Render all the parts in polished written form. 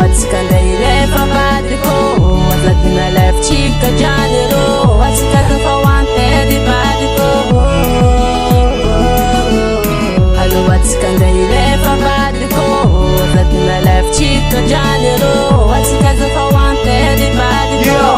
atsika andray rehefa vadiko azadina lefitsika drany rô atsika zafa hoantedy vadiko alô atsika andray rehefa vadiko azadina lefitsika drany rô atsika zafa hoantedy vadiko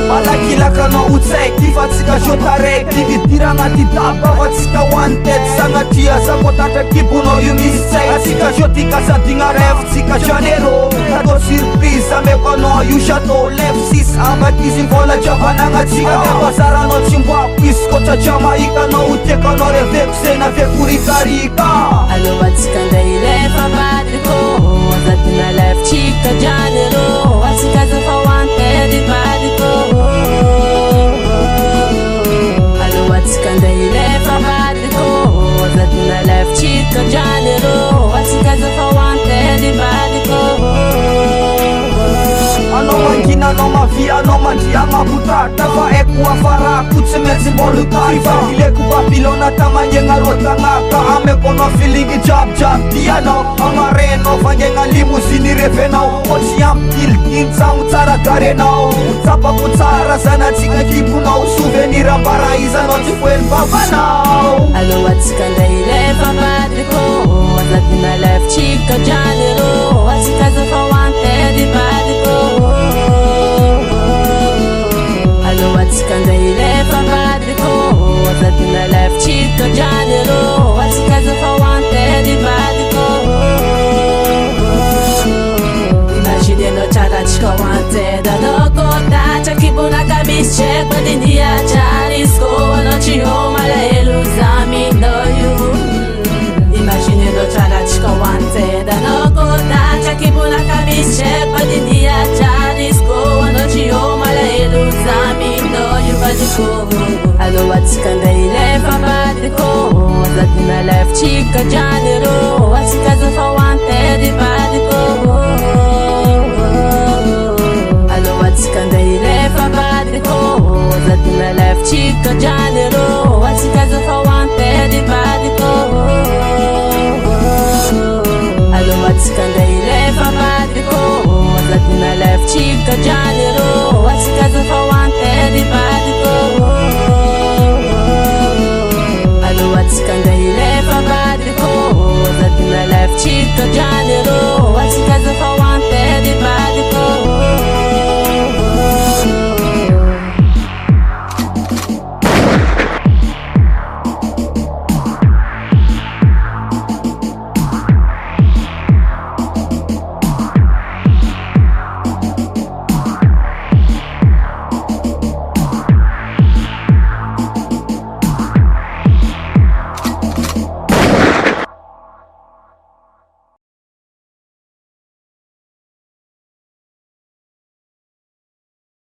malakilakanao otsaiky fa tsika jotaraiky vidira agnaty daba fa tsika hoantedy sagnatria zakotatrakiponao io misy tsay atsika jotika sadigna revo tsika janero atao surprise ameko anao io chateau lefsis avakizy vola javanagnatsika tebazaranao tsy mboako izy ko tratria mahikanao tiekanao reveko zay naveko rikarika alô atsika andray rehefa vadiko azadina lefitsika drany rô atsika zafa hoantedy vadiko alô atsika andray rehefa vadiko azadina lefitsika drany rô atsika zafa hoantedy vadiko anao mangina anao mavia anao mandria mabotratra fa eko afarako tsy maintsy mbolotary fa ileko babilona tamangegna rotagnaka ameko anao filingy jabojaby dianao amarenao vangegna limosiny revenao otsy ampidilidiny tsagno tsara garenao tsapako tsara zanatsika kiponao souvenir ambaraizanao tsy foeny babanao alô atsika andray rehefa vadiko azadina lefitsika drany rô atsika zafa hoantedy vadiko alô atsika andray rehefa vadiko azadina lefitsika drany rô atsika zafa hoantedy vadiko imagine anao tsara atsika hoantedy anao kôtatra kibonaka misy tseko andindia tsara izy kô anao tsy malahelo zaminao io imagine anao tsara atsika hoantedy anao kôtatra kibonaka misy tseko andindia tsara izy kô anao tsy malahelo zaminao io vadiko alô atsika andray rehefa vadiko azadina lefitsika drany rô atsika zafa hoantedy vadiko alô atsika andray rehefa vadiko azadina lefitsika drany rô atsika zafa hoantedy vadiko alô atsika